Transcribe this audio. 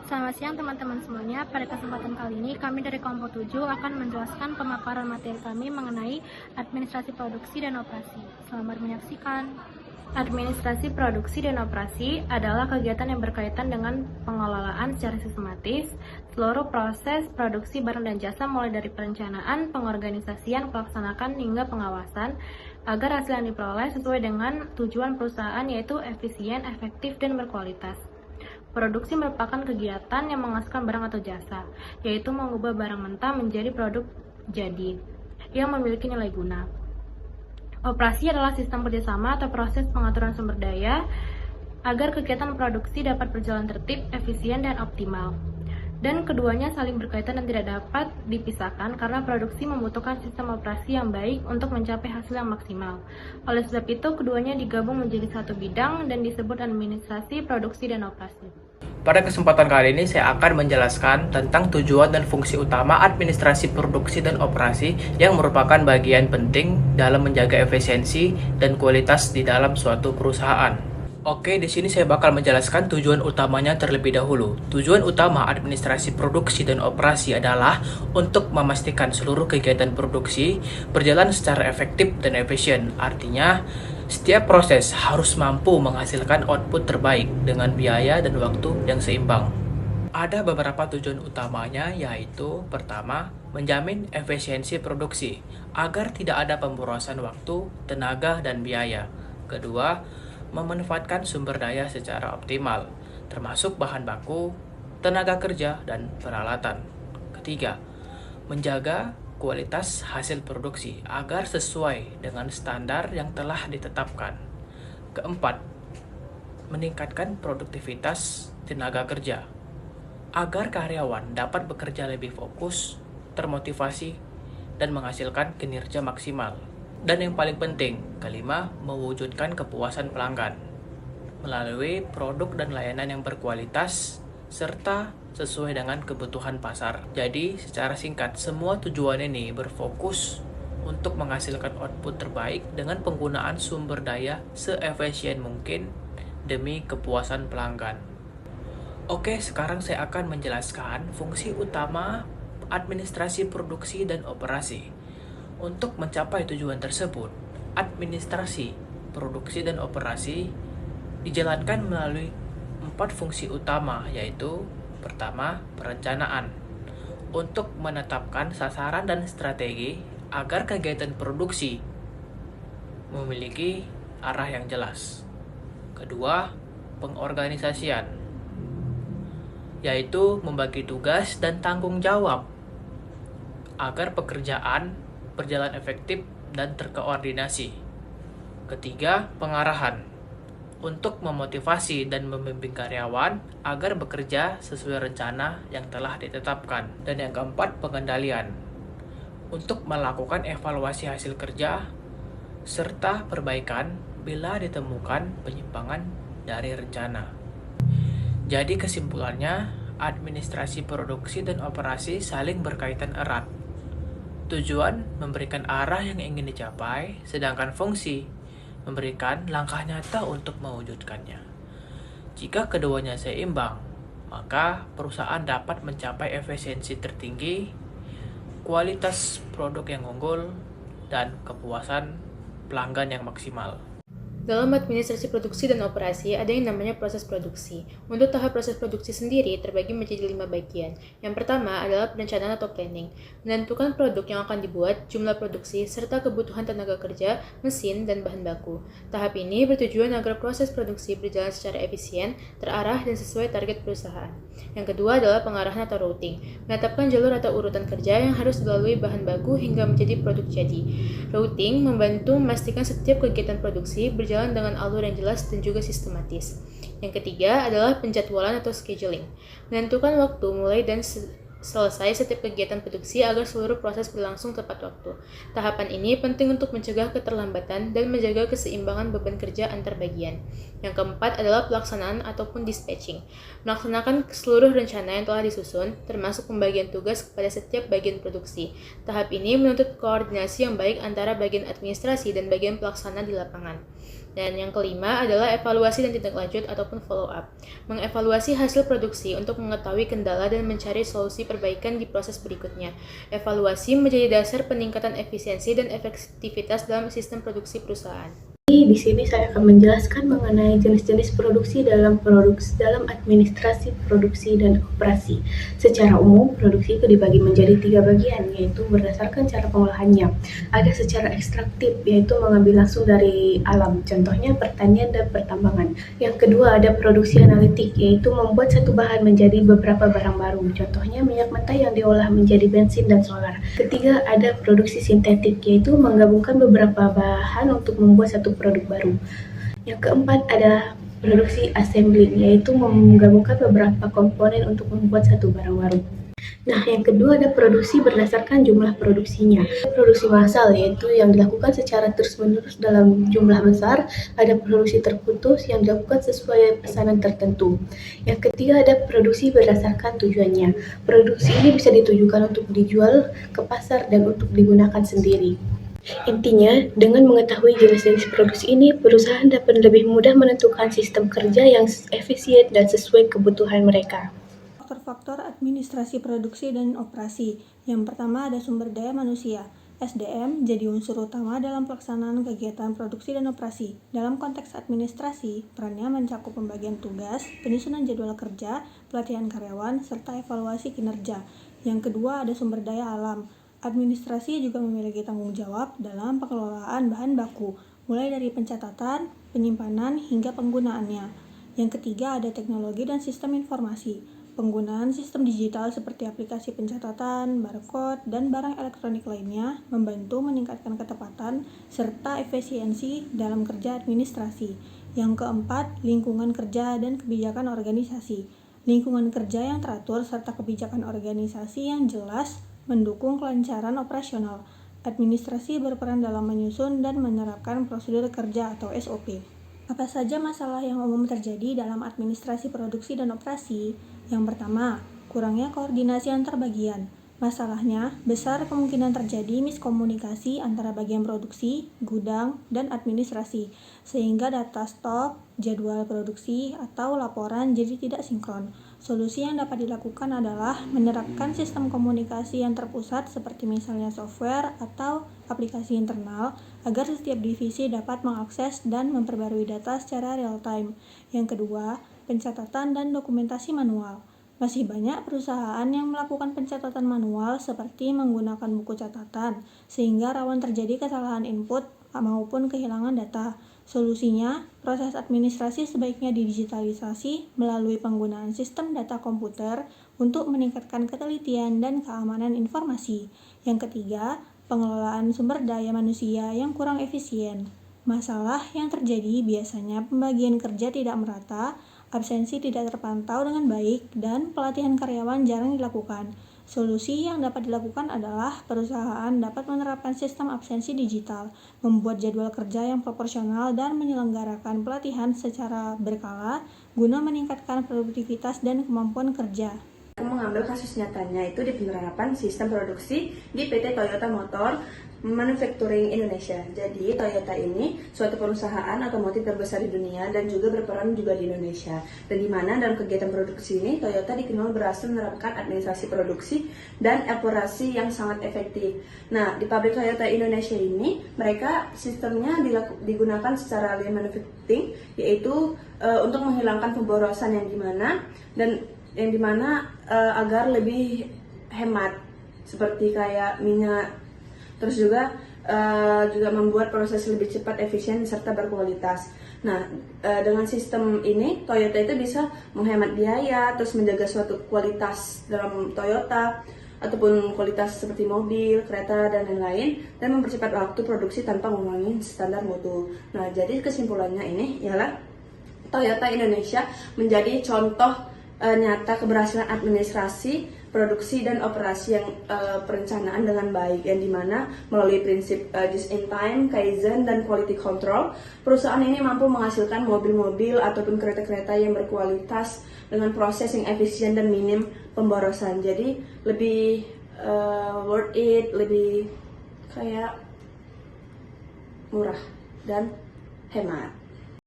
Selamat siang teman-teman semuanya. Pada kesempatan kali ini kami dari kelompok 7 akan menjelaskan pemaparan materi kami mengenai administrasi produksi dan operasi. Selamat menyaksikan. Administrasi produksi dan operasi adalah kegiatan yang berkaitan dengan pengelolaan secara sistematis seluruh proses produksi barang dan jasa mulai dari perencanaan, pengorganisasian, pelaksanaan hingga pengawasan agar hasil yang diperoleh sesuai dengan tujuan perusahaan yaitu efisien, efektif, dan berkualitas. Produksi merupakan kegiatan yang menghasilkan barang atau jasa, yaitu mengubah barang mentah menjadi produk jadi, yang memiliki nilai guna. Operasi adalah sistem kerjasama atau proses pengaturan sumber daya agar kegiatan produksi dapat berjalan tertib, efisien, dan optimal. Dan keduanya saling berkaitan dan tidak dapat dipisahkan karena produksi membutuhkan sistem operasi yang baik untuk mencapai hasil yang maksimal. Oleh sebab itu, keduanya digabung menjadi satu bidang dan disebut administrasi produksi dan operasi. Pada kesempatan kali ini saya akan menjelaskan tentang tujuan dan fungsi utama administrasi produksi dan operasi yang merupakan bagian penting dalam menjaga efisiensi dan kualitas di dalam suatu perusahaan. Oke, di sini saya bakal menjelaskan tujuan utamanya terlebih dahulu. Tujuan utama administrasi produksi dan operasi adalah untuk memastikan seluruh kegiatan produksi berjalan secara efektif dan efisien. Artinya, setiap proses harus mampu menghasilkan output terbaik dengan biaya dan waktu yang seimbang. Ada beberapa tujuan utamanya, yaitu pertama, menjamin efisiensi produksi agar tidak ada pemborosan waktu, tenaga, dan biaya. Kedua, memanfaatkan sumber daya secara optimal, termasuk bahan baku, tenaga kerja, dan peralatan. Ketiga, menjaga kualitas hasil produksi agar sesuai dengan standar yang telah ditetapkan. Keempat, meningkatkan produktivitas tenaga kerja agar karyawan dapat bekerja lebih fokus, termotivasi, dan menghasilkan kinerja maksimal. Dan yang paling penting, kelima, mewujudkan kepuasan pelanggan melalui produk dan layanan yang berkualitas serta sesuai dengan kebutuhan pasar. Jadi, secara singkat, semua tujuan ini berfokus untuk menghasilkan output terbaik dengan penggunaan sumber daya seefisien mungkin demi kepuasan pelanggan. Oke, sekarang saya akan menjelaskan fungsi utama administrasi produksi dan operasi. Untuk mencapai tujuan tersebut, administrasi, produksi, dan operasi dijalankan melalui 4 fungsi utama, yaitu pertama, perencanaan untuk menetapkan sasaran dan strategi agar kegiatan produksi memiliki arah yang jelas. Kedua, pengorganisasian, yaitu membagi tugas dan tanggung jawab agar pekerjaan berjalan efektif dan terkoordinasi. Ketiga, pengarahan untuk memotivasi dan membimbing karyawan agar bekerja sesuai rencana yang telah ditetapkan. Dan yang keempat, pengendalian untuk melakukan evaluasi hasil kerja serta perbaikan bila ditemukan penyimpangan dari rencana. Jadi kesimpulannya, administrasi produksi dan operasi saling berkaitan erat. Tujuan memberikan arah yang ingin dicapai, sedangkan fungsi memberikan langkah nyata untuk mewujudkannya. Jika keduanya seimbang, maka perusahaan dapat mencapai efisiensi tertinggi, kualitas produk yang unggul, dan kepuasan pelanggan yang maksimal. Dalam administrasi produksi dan operasi, ada yang namanya proses produksi. Untuk tahap proses produksi sendiri terbagi menjadi 5 bagian. Yang pertama adalah perencanaan atau planning, menentukan produk yang akan dibuat, jumlah produksi, serta kebutuhan tenaga kerja, mesin, dan bahan baku. Tahap ini bertujuan agar proses produksi berjalan secara efisien, terarah, dan sesuai target perusahaan. Yang kedua adalah pengarahan atau routing, menetapkan jalur atau urutan kerja yang harus dilalui bahan baku hingga menjadi produk jadi. Routing membantu memastikan setiap kegiatan produksi berjalan dengan alur yang jelas dan juga sistematis. Yang ketiga adalah penjadwalan atau scheduling, menentukan waktu mulai dan selesai setiap kegiatan produksi agar seluruh proses berlangsung tepat waktu. Tahapan ini penting untuk mencegah keterlambatan dan menjaga keseimbangan beban kerja antar bagian. Yang keempat adalah pelaksanaan ataupun dispatching, melaksanakan seluruh rencana yang telah disusun, termasuk pembagian tugas kepada setiap bagian produksi. Tahap ini menuntut koordinasi yang baik antara bagian administrasi dan bagian pelaksana di lapangan. Dan yang kelima adalah evaluasi dan tindak lanjut ataupun follow up. Mengevaluasi hasil produksi untuk mengetahui kendala dan mencari solusi perbaikan di proses berikutnya. Evaluasi menjadi dasar peningkatan efisiensi dan efektivitas dalam sistem produksi perusahaan. Di sini saya akan menjelaskan mengenai jenis-jenis produksi dalam administrasi produksi dan operasi. Secara umum, produksi itu dibagi menjadi 3 bagian, yaitu berdasarkan cara pengolahannya. Ada secara ekstraktif, yaitu mengambil langsung dari alam, contohnya pertanian dan pertambangan. Yang kedua ada produksi analitik, yaitu membuat satu bahan menjadi beberapa barang baru, contohnya minyak mentah yang diolah menjadi bensin dan solar. Ketiga ada produksi sintetik, yaitu menggabungkan beberapa bahan untuk membuat satu produk baru. Yang keempat adalah produksi assembling, yaitu menggabungkan beberapa komponen untuk membuat satu barang baru. Nah, yang kedua ada produksi berdasarkan jumlah produksinya. Produksi massal, yaitu yang dilakukan secara terus-menerus dalam jumlah besar. Ada produksi terputus yang dilakukan sesuai pesanan tertentu. Yang ketiga ada produksi berdasarkan tujuannya. Produksi ini bisa ditujukan untuk dijual ke pasar dan untuk digunakan sendiri. Intinya, dengan mengetahui jenis-jenis produksi ini, perusahaan dapat lebih mudah menentukan sistem kerja yang efisien dan sesuai kebutuhan mereka. Faktor-faktor administrasi produksi dan operasi. Yang pertama ada sumber daya manusia. SDM jadi unsur utama dalam pelaksanaan kegiatan produksi dan operasi. Dalam konteks administrasi, perannya mencakup pembagian tugas, penyusunan jadwal kerja, pelatihan karyawan, serta evaluasi kinerja. Yang kedua ada sumber daya alam. Administrasi juga memiliki tanggung jawab dalam pengelolaan bahan baku, mulai dari pencatatan, penyimpanan, hingga penggunaannya. Yang ketiga ada teknologi dan sistem informasi. Penggunaan sistem digital seperti aplikasi pencatatan, barcode, dan barang elektronik lainnya membantu meningkatkan ketepatan serta efisiensi dalam kerja administrasi. Yang keempat, lingkungan kerja dan kebijakan organisasi. Lingkungan kerja yang teratur serta kebijakan organisasi yang jelas mendukung kelancaran operasional. Administrasi berperan dalam menyusun dan menerapkan prosedur kerja atau SOP. Apa saja masalah yang umum terjadi dalam administrasi produksi dan operasi? Yang pertama, kurangnya koordinasi antar bagian. Masalahnya, besar kemungkinan terjadi miskomunikasi antara bagian produksi, gudang, dan administrasi, sehingga data stok, jadwal produksi, atau laporan jadi tidak sinkron. Solusi yang dapat dilakukan adalah menerapkan sistem komunikasi yang terpusat seperti misalnya software atau aplikasi internal agar setiap divisi dapat mengakses dan memperbarui data secara real-time. Yang kedua, pencatatan dan dokumentasi manual. Masih banyak perusahaan yang melakukan pencatatan manual seperti menggunakan buku catatan, sehingga rawan terjadi kesalahan input maupun kehilangan data. Solusinya, proses administrasi sebaiknya didigitalisasi melalui penggunaan sistem data komputer untuk meningkatkan ketelitian dan keamanan informasi. Yang ketiga, pengelolaan sumber daya manusia yang kurang efisien. Masalah yang terjadi biasanya pembagian kerja tidak merata, absensi tidak terpantau dengan baik, dan pelatihan karyawan jarang dilakukan. Solusi yang dapat dilakukan adalah perusahaan dapat menerapkan sistem absensi digital, membuat jadwal kerja yang proporsional, dan menyelenggarakan pelatihan secara berkala guna meningkatkan produktivitas dan kemampuan kerja. Aku mengambil kasus nyatanya itu di penerapan sistem produksi di PT Toyota Motor Manufacturing Indonesia. Jadi Toyota ini suatu perusahaan otomotif terbesar di dunia dan juga berperan juga di Indonesia. Dan di mana dalam kegiatan produksi ini Toyota dikenal berhasil menerapkan administrasi produksi dan operasi yang sangat efektif. Nah, di pabrik Toyota Indonesia ini mereka sistemnya digunakan secara lean manufacturing, yaitu untuk menghilangkan pemborosan yang dimana agar lebih hemat, seperti kayak minyak. Terus juga membuat proses lebih cepat, efisien, serta berkualitas. Nah, dengan sistem ini Toyota itu bisa menghemat biaya, terus menjaga suatu kualitas dalam Toyota ataupun kualitas seperti mobil, kereta, dan lain-lain, dan mempercepat waktu produksi tanpa mengurangi standar mutu. Nah, jadi kesimpulannya ini ialah Toyota Indonesia menjadi contoh nyata keberhasilan administrasi produksi dan operasi yang perencanaan dengan baik, yang dimana melalui prinsip just in time, kaizen, dan quality control, perusahaan ini mampu menghasilkan mobil-mobil ataupun kereta-kereta yang berkualitas dengan proses yang efisien dan minim pemborosan. Jadi lebih worth it, lebih kayak murah dan hemat.